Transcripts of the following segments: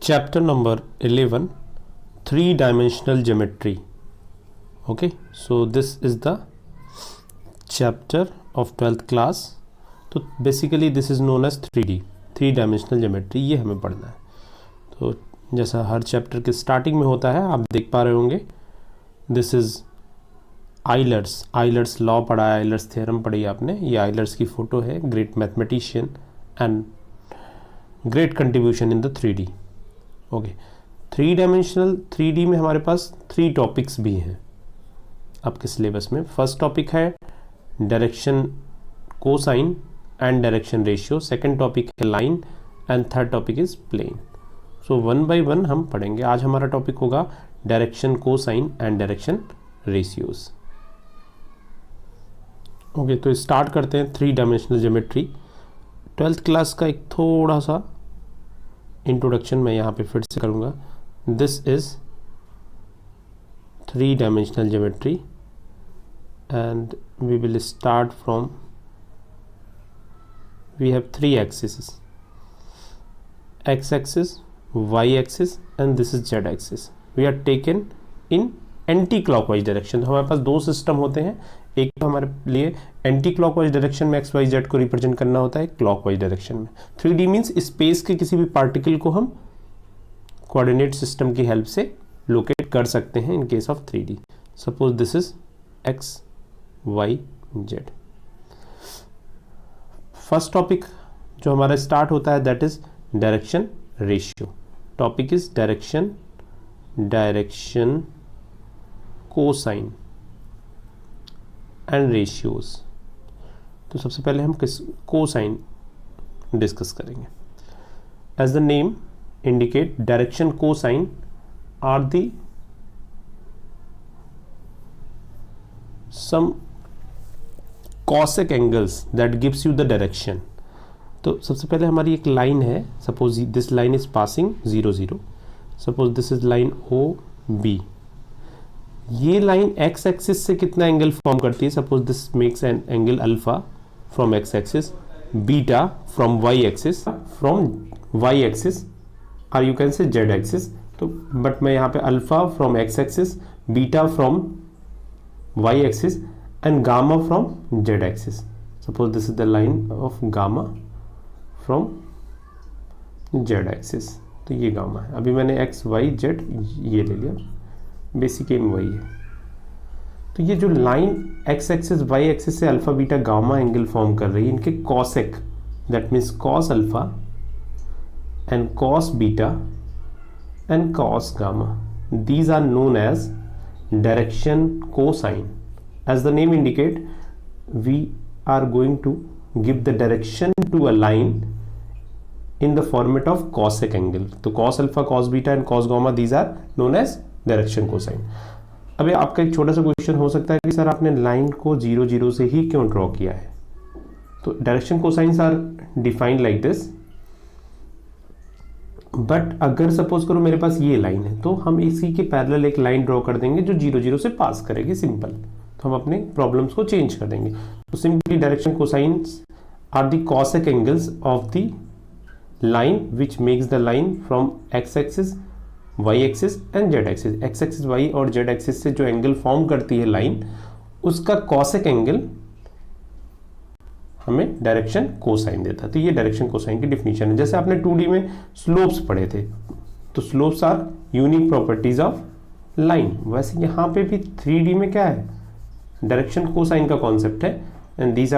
Chapter number 11, three-dimensional geometry. Okay, so this is the chapter of 12th class. तो basically this is known as 3D, three-dimensional geometry. ये हमें पढ़ना है. तो जैसा हर चैप्टर के स्टार्टिंग में होता है, आप देख पा रहे होंगे, दिस इज आइलर्स लॉ पढ़ा है, आइलर्स थ्योरम पढ़ी आपने. ये आइलर्स की फ़ोटो है, great mathematician and great contribution in the 3D. Okay, three dimensional 3D में हमारे पास 3 टॉपिक्स भी हैं आपके सिलेबस में. फर्स्ट टॉपिक है direction cosine and direction ratio, second topic है line and third topic is plane. So one by one हम पढ़ेंगे. आज हमारा टॉपिक होगा direction cosine and direction ratios. Okay, तो स्टार्ट करते हैं three dimensional geometry. 12th class का एक थोड़ा सा इंट्रोडक्शन मैं यहाँ पे फिर से करूँगा. This is three dimensional geometry and we will start from, we have 3 axis, x axis, y axis and this is z axis. We are taken in anti clockwise direction. हमारे पास 2 सिस्टम होते हैं. एक तो हमारे लिए एंटी क्लॉकवाइज डायरेक्शन में x y Z को represent करना होता है, क्लॉकवाइज डायरेक्शन में 3D मीन्स स्पेस के किसी भी पार्टिकल को हम कोऑर्डिनेट सिस्टम की हेल्प से लोकेट कर सकते हैं in case of 3D. Suppose this is x y z. First topic जो हमारा स्टार्ट होता है that is direction ratio. Topic is direction cosine and ratios. तो सबसे पहले हम किस कोसाइन डिस्कस करेंगे. As the name indicate, direction cosine are the some cosec angles that gives you the direction. तो सबसे पहले हमारी एक लाइन है, suppose this line is passing 0 0. Suppose this is line O B. ये लाइन एक्स एक्सिस से कितना angle form करती है. Suppose this makes an angle alpha from X axis, beta from Y axis, और you can say Z axis. तो but मैं यहाँ पे alpha from X axis, beta from Y axis and gamma from Z axis. Suppose this is the line of gamma from Z axis. तो ये gamma है. अभी मैंने एक्स वाई जेड ये ले लिया, बेसिक एम वही है. तो ये जो line X axis Y axis से alpha beta gamma angle form कर रही है, इनके cosec, that means cos alpha and cos beta and cos gamma, these are known as direction cosine. As the name indicate, we are going to give the direction to a line in the format of cosec angle. तो cos alpha, cos beta and cos gamma, these are known as direction cosine. अभी आपका एक छोटा सा question हो सकता है कि सर आपने लाइन को 0 0 से ही क्यों ड्रॉ किया है. तो direction cosines are defined like this. But अगर सपोज करो मेरे पास ये लाइन है, तो हम इसी के पैरेलल एक लाइन ड्रॉ कर देंगे जो 0 0 से पास करेगी. सिंपल. तो हम अपने प्रॉब्लम्स को चेंज कर देंगे. तो simply direction cosines are the cosec angles of the line which makes the line from x axis, y axis and z axis. x axis, y और z axis से जो एंगल फॉर्म करती है line, उसका cosec angle हमें direction cosine देता है. तो ये डायरेक्शन कोसाइन की डिफिनीशन है. जैसे आपने 2D में स्लोप्स पढ़े थे, तो slopes are unique properties of line. वैसे यहाँ पे भी 3D में क्या है, डायरेक्शन कोसाइन का कॉन्सेप्ट है. and these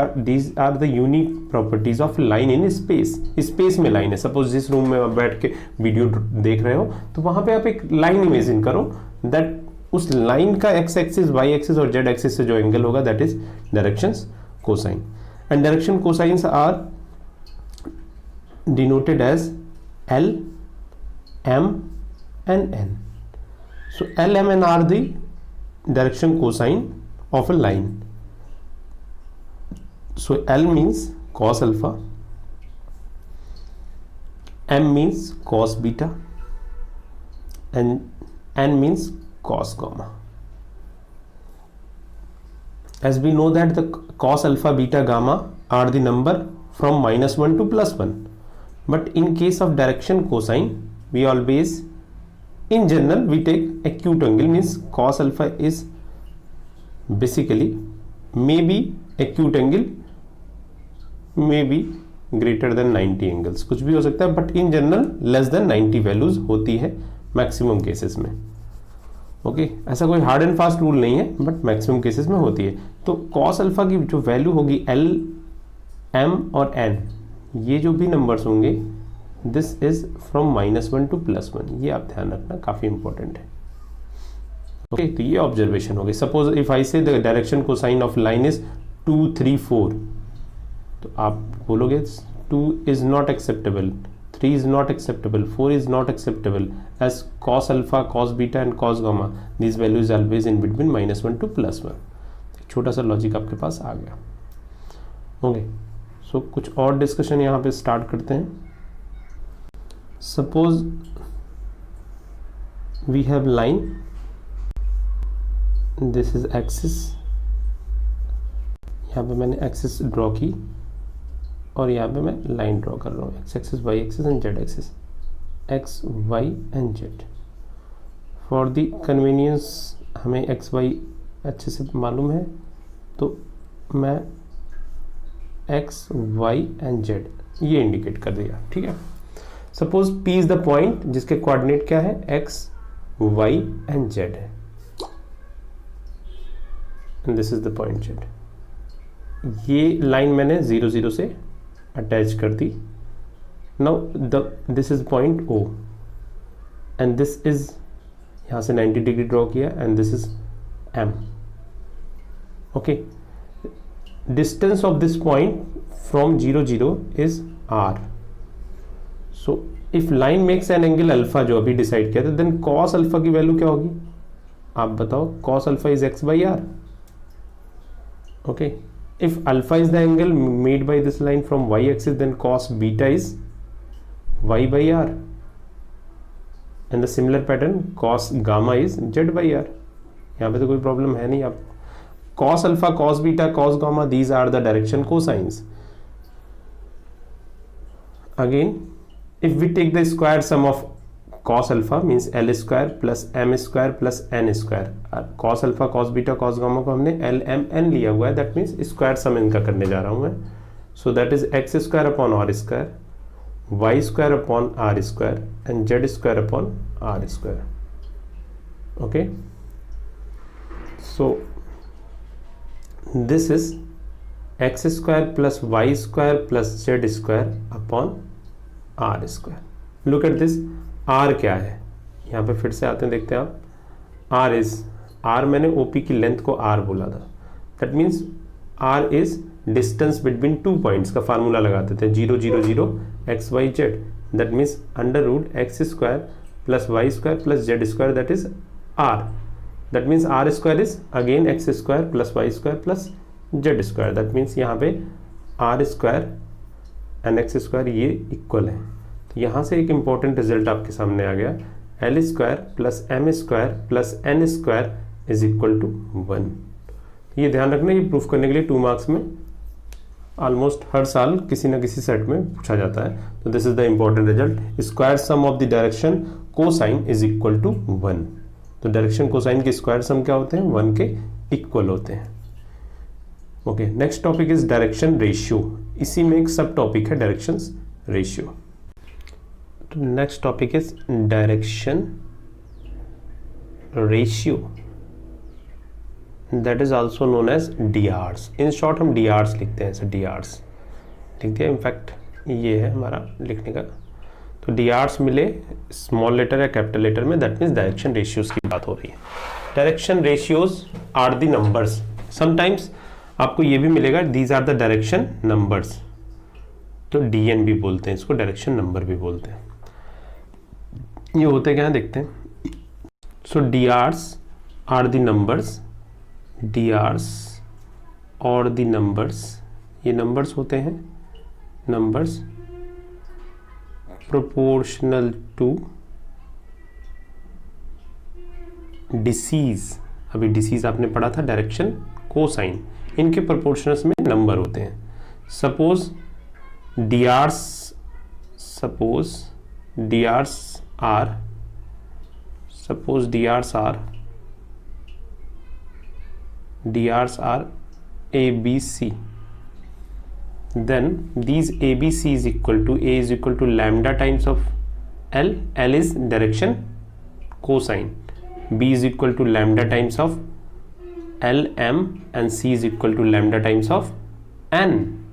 are the unique properties of line in space. Space में लाइन है. सपोज जिस रूम में आप बैठ के वीडियो देख रहे हो, तो वहां पे आप एक लाइन इमेजिन करो, दैट उस लाइन का एक्स एक्सिस, वाई एक्सिस और जेड एक्सिस से जो एंगल होगा, that is direction cosine. And direction cosines are denoted as L, M and N. So L, M and R the direction cosine of a line. So L means cos alpha, M means cos beta and N means cos gamma. As we know that the cos alpha, beta, gamma are the number from -1 to +1. But in case of direction cosine, we always in general we take acute angle, means cos alpha is basically maybe acute angle may be greater than 90 angles, कुछ भी हो सकता है, but in general less than 90 values होती है maximum cases में। Okay, ऐसा कोई हार्ड एंड फास्ट रूल नहीं है, बट मैक्सिमम केसेस में होती है। तो कॉस अल्फा की जो वैल्यू होगी एल, एम और एन, ये जो भी नंबर्स होंगे, दिस इज फ्रॉम -1 to +1, ये आप ध्यान रखना, काफी इंपॉर्टेंट है। ओके, तो ये ऑब्जर्वेशन हो गई। सपोज इफ आई से the direction cosine of line is 2, 3, 4, तो आप बोलोगे 2 is not acceptable, 3 is not acceptable, 4 is not acceptable, as cos alpha, cos beta and cos gamma, these values always in between -1 to +1। छोटा सा logic आपके पास आ गया। Okay, सो कुछ और discussion यहाँ पे स्टार्ट करते हैं। Suppose we have line, this is axis, यहाँ पे मैंने एक्सिस ड्रॉ की और यहाँ पे मैं लाइन ड्रॉ कर रहा हूँ, X axis, Y axis and Z axis, X Y and Z. For the convenience हमें एक्स वाई अच्छे से मालूम है, तो मैं एक्स वाई एंड जेड ये इंडिकेट कर दिया, ठीक है। Suppose P is the point जिसके कोऑर्डिनेट क्या है, एक्स वाई एंड जेड है, and this is the point Z. ये लाइन मैंने 0, 0 से अटैच कर दी। Now this is point O and this is, यहां से 90 डिग्री ड्रॉ किया, and this is M. Okay, distance of this point from 0, 0 is R. So if line makes an angle alpha, जो अभी decide किया था, then cos alpha की value क्या होगी, आप बताओ। Cos alpha is x by R. Okay, if alpha is the angle made by this line from y axis, then cos beta is y by r, and the similar pattern cos gamma is z by r। यहाँ पे तो कोई problem है नहीं। आप cos alpha, cos beta, cos gamma, these are the direction cosines। Again, if we take the square sum of cos alpha means L square plus M square plus N square। cos alpha, cos beta, cos gamma को हमने L, M, N लिया हुआ है, that means square सम इनका करने जा रहा हूँ मैं। so that is x square upon r square, y square upon r square and z square upon r square। okay, so this is x square plus y square plus z square upon r square। look at this, r क्या है, यहाँ पे फिर से आते हैं, देखते हैं आप। r इज, r मैंने OP की लेंथ को r बोला था, that means r is distance between 2 points का फार्मूला लगाते थे, 0, 0, 0 x y z, that means under root x square plus y square plus z square, that is r। That means r square is again x square plus y square plus z square, that means यहाँ पे r square and x square ये equal है। तो यहाँ से एक important result आपके सामने आ गया, L square plus M square plus N square is equal to 1। ये ध्यान रखना, ये प्रूफ करने के लिए 2 मार्क्स में ऑलमोस्ट हर साल किसी ना किसी सेट में पूछा जाता है। तो this is the important result, square sum of the direction cosine is equal to 1। तो डायरेक्शन कोसाइन के स्क्वायर सम क्या होते हैं, 1 के इक्वल होते हैं। Okay, next topic is direction ratio, इसी में एक सब टॉपिक है डायरेक्शन रेशियो। तो next topic is direction ratio, that is also known as DRs। In short हम DRs लिखते हैं, ऐसे DRs लिख दिया। इनफैक्ट ये है हमारा लिखने का। तो DRs मिले स्मॉल लेटर या कैपिटल लेटर में, दैट मीन्स डायरेक्शन रेशियोज की बात हो रही है। Direction ratios are the numbers, sometimes आपको ये भी मिलेगा, these are the direction numbers. तो DN भी बोलते हैं इसको, डायरेक्शन नंबर भी बोलते हैं। ये होते क्या है देखते हैं। So DRs are the numbers, DRs और द नंबर्स, ये नंबर्स होते हैं, नंबर्स प्रोपोर्शनल टू डिसीज। अभी डिसीज आपने पढ़ा था, डायरेक्शन कोसाइन, इनके प्रोपोर्शनल्स में नंबर होते हैं। Suppose DRs are, suppose DRs are A, B, C, then these A, B, C is equal to, A is equal to lambda times of L, L is direction cosine, B is equal to lambda times of L, M, and C is equal to lambda times of N.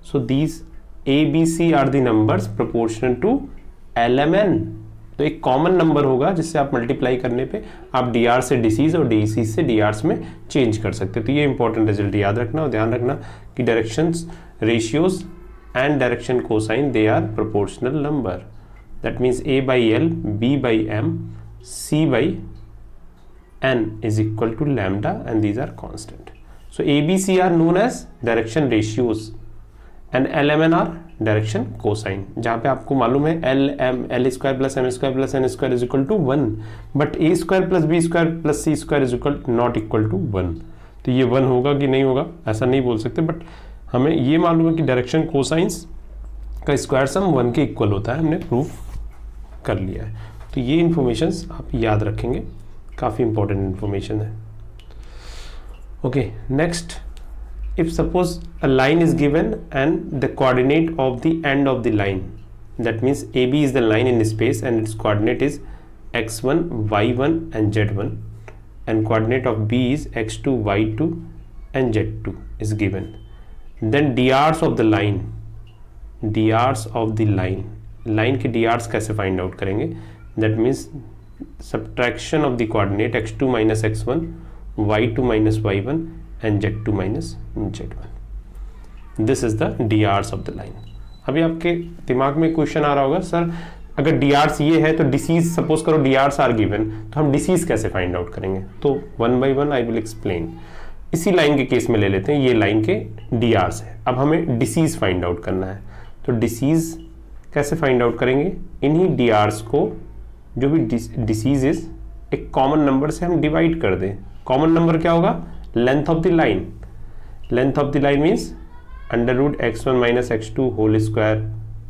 So these A, B, C are the numbers proportional to L, M, N. तो एक common number होगा जिससे आप multiply करने पे आप D R से disease और डिसीज से डी आर्स में चेंज कर सकते हो। तो ये इंपॉर्टेंट रिजल्ट याद रखना और ध्यान रखना कि directions ratios and direction cosine they are proportional number. That means A by L, B by M, C by N is equal to lambda and these are constant. So A, B, C are known as direction ratios and L, M, N are direction cosine, जहाँ पे आपको मालूम है L square plus M square plus N square is equal to 1, but A square plus B square plus C square is equal not equal to 1। तो ये 1 होगा कि नहीं होगा ऐसा नहीं बोल सकते, बट हमें ये मालूम है कि डायरेक्शन कोसाइंस का स्क्वायर सम 1 के इक्वल होता है, हमने प्रूफ कर लिया है। तो ये इन्फॉर्मेशन आप याद रखेंगे, काफ़ी इंपॉर्टेंट इन्फॉर्मेशन है। Okay, next, if suppose a line is given and the coordinate of the end of the line, that means AB is the line in space and its coordinate is x1, y1 and z1, and coordinate of B is x2, y2 and z2 is given, then drs of the line line के drs कैसे find out करेंगे? that means subtraction of the coordinate x2 minus x1, y2 minus y1 and z2 minus z1. This is the drs of the line. अभी आपके दिमाग में question आ रहा होगा, sir अगर drs ये है तो डिसीज, सपोज करो drs आर गिवन, तो हम डिसीज कैसे फाइंड आउट करेंगे? तो 1 by 1 आई विल एक्सप्लेन। इसी लाइन के केस में ले लेते हैं, ये लाइन के drs है, अब हमें डिसीज फाइंड आउट करना है। तो डिसीज कैसे फाइंड आउट करेंगे? इन्हीं drs को, जो भी डिसीज इज, एक कॉमन नंबर से हम डिवाइड कर दें। कॉमन नंबर क्या होगा? Length of the line. Length of the line means under root x1 minus x2 whole square,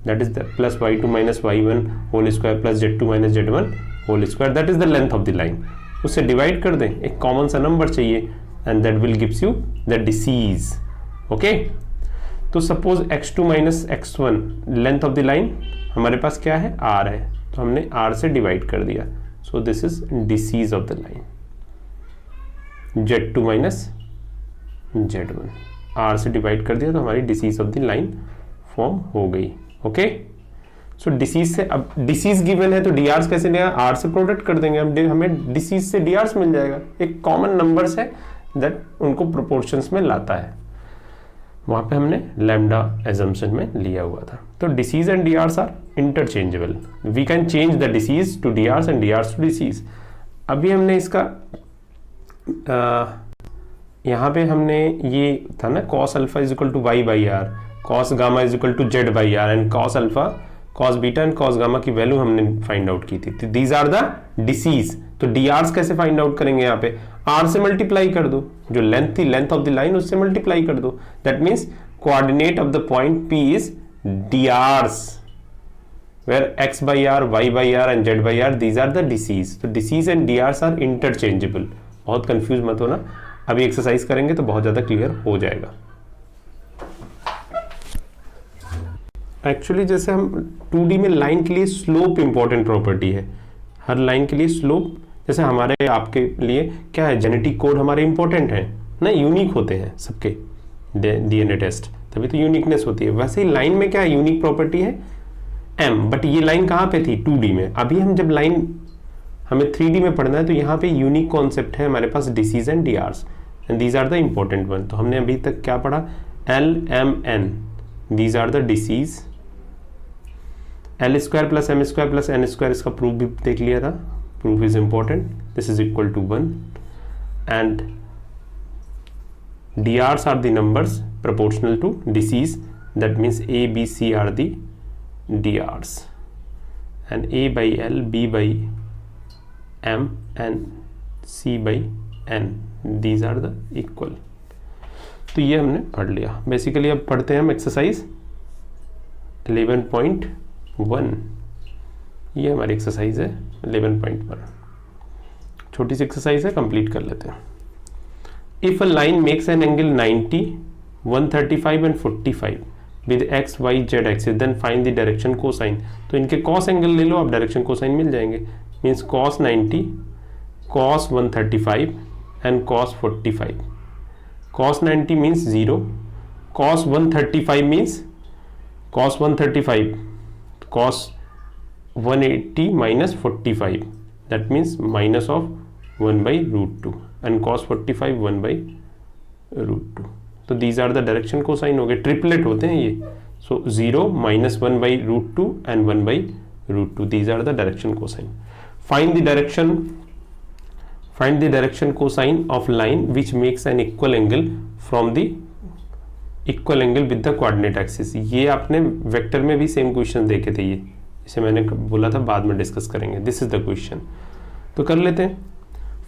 that is the plus y2 minus y1 whole square plus z2 minus z1 whole square, that is the length of the line. उससे divide कर दें, एक common सा number चाहिए and that will gives you the disease. Okay, तो suppose x2 minus x1 length of the line हमारे पास क्या है? r है, तो हमने r से डिवाइड कर दिया, so this is disease of the line. z2 minus z1 r से डिवाइड कर दिया तो हमारी disease of the line form हो गई। ओके, सो डिसीज से, अब डिसीज गिवन है तो drs कैसे लेगा? r से प्रोडक्ट कर देंगे, अब हमें डिसीज से drs मिल जाएगा। एक कॉमन नंबर्स है दैट उनको प्रोपोर्शंस में लाता है, वहां पे हमने लैम्डा एजम्पशन में लिया हुआ था। तो DCs and drs are interchangeable, we can change the DCs to drs and drs to DCs. अभी हमने इसका यहाँ पे हमने ये था ना, cos alpha is equal to y by R, cos gamma is equal to z by R, and cos alpha, cos beta and cos gamma की वैल्यू हमने फाइंड आउट की थी। These are the DCs. तो drs कैसे find out करेंगे? यहाँ पे r से मल्टीप्लाई कर दो, जो लेंथ थी, लेंथ ऑफ द लाइन, उससे मल्टीप्लाई कर दो। That means coordinate of the point P is drs, where x by r, y by r and z by r, these are the disease. तो disease and drs are interchangeable। बहुत confuse मत होना, अभी exercise करेंगे तो बहुत ज़्यादा clear हो जाएगा। एक्चुअली जैसे हम 2D में लाइन के लिए स्लोप इंपॉर्टेंट प्रॉपर्टी है, हर लाइन के लिए स्लोप, जैसे हमारे आपके लिए क्या है, जेनेटिक कोड हमारे इंपॉर्टेंट हैं ना, यूनिक होते हैं सबके DNA टेस्ट, तभी तो यूनिकनेस होती है। वैसे ही लाइन में क्या है, यूनिक प्रॉपर्टी है M, बट ये लाइन कहाँ पे थी? 2D में। अभी हम जब लाइन हमें 3D में पढ़ना है तो यहाँ पे यूनिक कॉन्सेप्ट है हमारे पास, DCs and drs, and these are the important one. तो हमने अभी तक क्या पढ़ा? L, M, N, these are the DCs. L square plus M square plus N square, इसका प्रूफ भी देख लिया था, proof is important, this is equal to 1, and drs are the numbers proportional to disease, that means A, B, C are the drs, and A by L, B by M and C by N, these are the equal। तो ये हमने पढ़ लिया। Basically अब पढ़ते हैं हम exercise 11.1। ये हमारी एक्सरसाइज है 11.1। छोटी सी एक्सरसाइज है, कंप्लीट कर लेते हैं। If a line makes an angle 90, 135 एंड 45 with x y z axis then find the direction cosine. तो इनके कॉस एंगल ले लो, आप डायरेक्शन कोसाइन मिल जाएंगे। Means cos 90, cos 135 and cos 45। Cos 90 means 0, cos 135 means cos 135 cos 180 minus 45, that means minus of 1 by root 2 and cos 45 1 by root 2. तो these are the direction cosine हो गए, triplet होते हैं ये। So 0 minus 1 by root 2 and 1 by root 2, these are the direction cosine. Find the direction cosine of line which makes an equal angle from the equal angle with the coordinate axis. ये आपने vector में भी same question देखे थे, ये इसे मैंने बोला था बाद में डिस्कस करेंगे। दिस इज द क्वेश्चन, तो कर लेते हैं।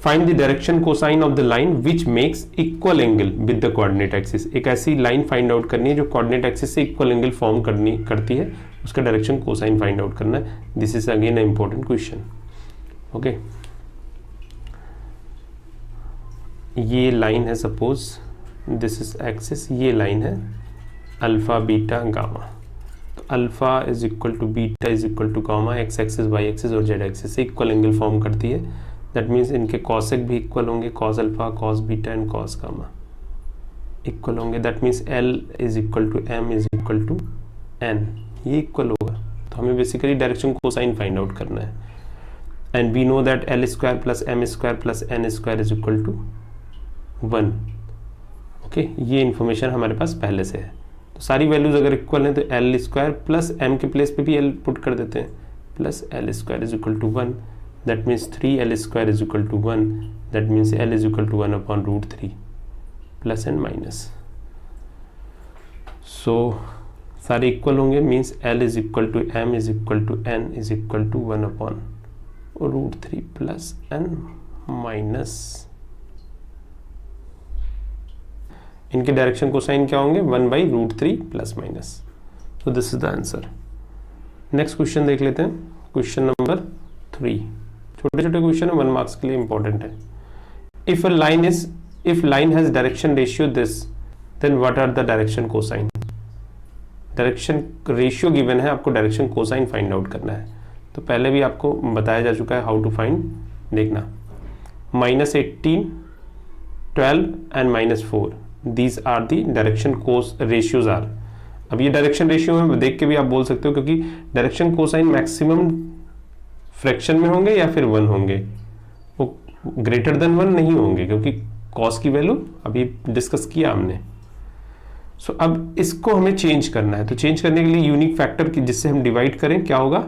Find the direction cosine of the line which makes equal angle with the coordinate axis. एक ऐसी लाइन फाइंड आउट करनी है जो कोऑर्डिनेट एक्सिस से इक्वल एंगल फॉर्म करती है, उसका डायरेक्शन कोसाइन फाइंड आउट करना है। This is again a important question. Okay, ये लाइन है, सपोज दिस इज एक्सिस, ये लाइन है alpha beta gamma. Alpha is equal to beta is equal to gamma, X axis Y axis और Z axis से equal angle form करती है। That means इनके cosec भी इक्वल होंगे, cos alpha cos beta and cos gamma equal होंगे। That means L is equal to M is equal to N, ये equal होगा। तो हमें basically direction cosine find out करना है। And we know that L square plus M square plus N square is equal to 1। Okay, ये information हमारे पास पहले से है। तो सारी वैल्यूज अगर इक्वल हैं तो एल स्क्वायर प्लस एम के प्लेस पे भी एल पुट कर देते हैं, plus L square is equal to 1। That means 3l square is equal to 1। That means L is equal to 1 upon root 3 plus and minus. So सारे equal होंगे, means L is equal to M is equal to N is equal to 1 upon root 3 plus and minus. इनके direction cosine क्या होंगे, 1 by root 3 plus minus. तो this is the answer. Next question देख लेते हैं, question number 3। छोटे छोटे question है, 1 मार्क्स के लिए इंपॉर्टेंट है। If line has direction ratio this then what are the direction cosine. Direction ratio given है, आपको डायरेक्शन कोसाइन फाइंड आउट करना है। तो पहले भी आपको बताया जा चुका है हाउ टू फाइंड, देखना। -18, 12 and -4, these are the direction cos ratios are। अब ये डायरेक्शन रेशियो में देख के भी आप बोल सकते हो, क्योंकि डायरेक्शन कोसाइन मैक्सिमम फ्रैक्शन में होंगे या फिर 1 होंगे, वो ग्रेटर देन 1 नहीं होंगे, क्योंकि कॉस की वैल्यू अभी डिस्कस किया हमने। सो अब इसको हमें चेंज करना है। तो चेंज करने के लिए यूनिक फैक्टर की जिससे हम डिवाइड करें, क्या होगा,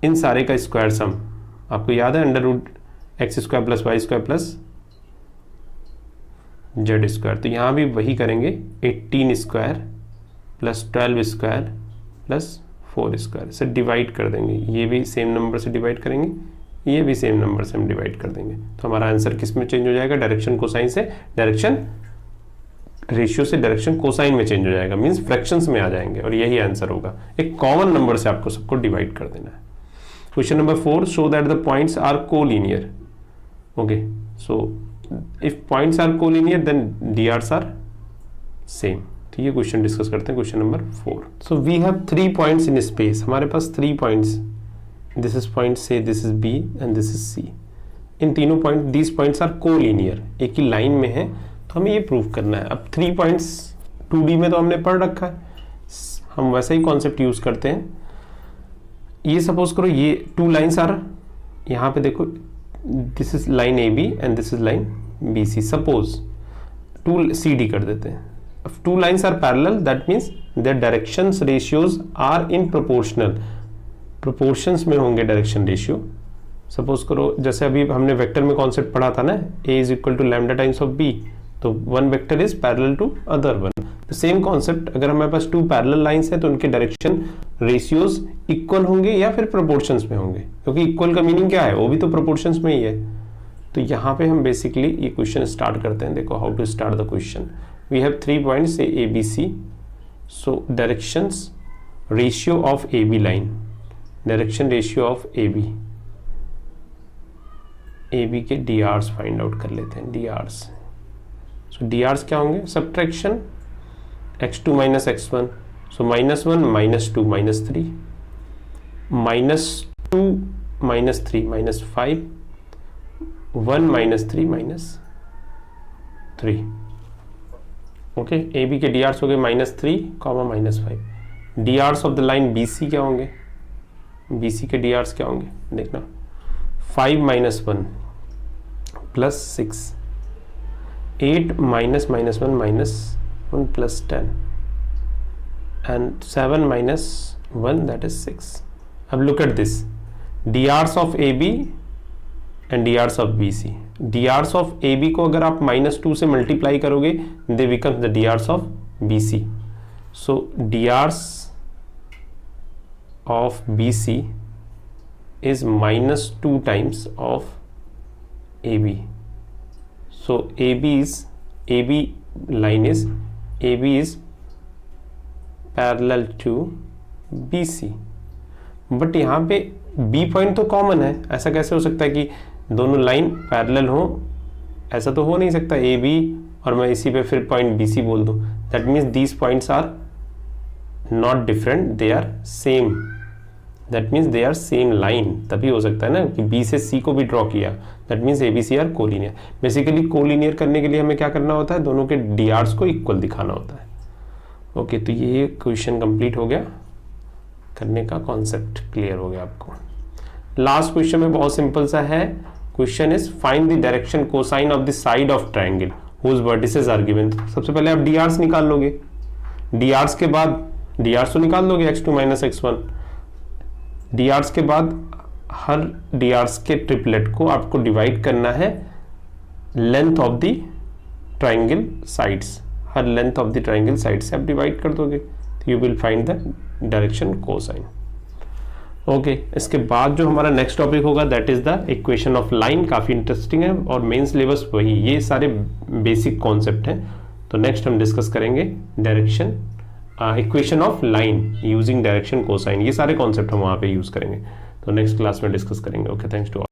इन सारे का स्क्वायर सम। आपको याद है under root x square plus y square plus z square. तो यहाँ भी वही करेंगे, 18 square plus 12 square plus 4 square से डिवाइड कर देंगे। ये भी सेम नंबर से डिवाइड करेंगे, ये भी सेम नंबर से हम डिवाइड कर देंगे। तो हमारा आंसर किस में चेंज हो जाएगा, डायरेक्शन कोसाइन से डायरेक्शन रेशियो से डायरेक्शन कोसाइन में चेंज हो जाएगा, मीन्स फ्रैक्शंस में आ जाएंगे, और यही आंसर होगा। एक कॉमन नंबर से आपको सबको डिवाइड कर देना है। Question number 4, show that the points are collinear. Okay, so if points are collinear then drs are same। तो ये क्वेश्चन डिस्कस करते हैं, question number 4। So we have 3 points in space. हमारे पास 3 पॉइंट्स, दिस इज पॉइंट से, this is B and this is C. इन तीनों point, these points are collinear, एक ही लाइन में है। तो हमें ये प्रूव करना है। अब 3 पॉइंट्स 2D में तो हमने पढ़ रखा है, हम वैसा ही कॉन्सेप्ट यूज करते हैं। ये सपोज करो ये 2 लाइन्स आर, यहाँ पे देखो this is line AB and this is line BC। Suppose 2 CD कर देते हैं। अब 2 lines are parallel, that means their directions ratios are in proportional, proportions में होंगे डायरेक्शन रेशियो। सपोज करो जैसे अभी हमने वेक्टर में कॉन्सेप्ट पढ़ा था ना, A is equal to lambda times of B, तो one vector is parallel to other one. तो सेम कॉन्सेप्ट, अगर हमारे पास 2 पैरेलल लाइंस है तो उनके डायरेक्शन रेशियोज इक्वल होंगे या फिर प्रोपोर्शंस में होंगे, क्योंकि इक्वल का मीनिंग क्या है, वो भी तो प्रोपोर्शंस में ही है। तो यहाँ पे हम बेसिकली ये क्वेश्चन स्टार्ट करते हैं। देखो how to start the question. We have 3 points A B C। So directions ratio of AB line, direction ratio of A B के डी आर्स फाइंड आउट कर लेते हैं, D Rs. So D Rs क्या होंगे, subtraction x2 minus x1, so -1 -2 -3, -2 -3 -5, 1 -3 -3। Okay, A B के D Rs हो गए -3, -5। D Rs of the line B C क्या होंगे, बी सी के डी आर्स क्या होंगे, देखना 5 - 1 + 6, 8 - -1 -1 + 10 and 7 - 1 that is 6। अब look at this, DRs of AB and DRs of BC। DRs of AB को अगर आप -2 से मल्टीप्लाई करोगे they become the DRs of BC। so DRs of BC is -2 times of AB। so AB line is parallel to BC। But यहाँ पे B point तो common है, ऐसा कैसे हो सकता है कि दोनों लाइन पैरेलल हो, ऐसा तो हो नहीं सकता AB और मैं इसी पे फिर पॉइंट BC बोल दूँ। That means these points are not different, they are same. That means they are same line, तभी हो सकता है ना कि B से C को भी ड्रॉ किया। That means ABC are collinear. Basically collinear करने के लिए हमें क्या करना होता है, दोनों के DRs को इक्वल दिखाना होता है। ओके, तो ये क्वेश्चन कंप्लीट हो गया, करने का कॉन्सेप्ट क्लियर हो गया आपको। लास्ट क्वेश्चन में बहुत सिंपल सा है। Question is find the direction cosine of the side of triangle whose vertices are given. सबसे पहले आप डीआर्स निकाल लोगे, डीआर्स के बाद डीआर्स तो निकाल दोगे x2 - x1। डीआर्स के बाद हर डीआर्स के ट्रिपलेट को आपको डिवाइड करना है length of the triangle sides. Her length of the triangle side से आप डिवाइड कर दोगे, तो you will find the direction cosine. Okay, इसके बाद जो हमारा नेक्स्ट टॉपिक होगा that is the equation of line. काफी इंटरेस्टिंग है और मेन सिलेबस वही, ये सारे बेसिक कॉन्सेप्ट हैं। तो नेक्स्ट हम डिस्कस करेंगे direction equation of line using direction cosine. ये सारे कॉन्सेप्ट हम वहाँ पे यूज करेंगे, तो नेक्स्ट क्लास में डिस्कस करेंगे। Okay, thanks to all.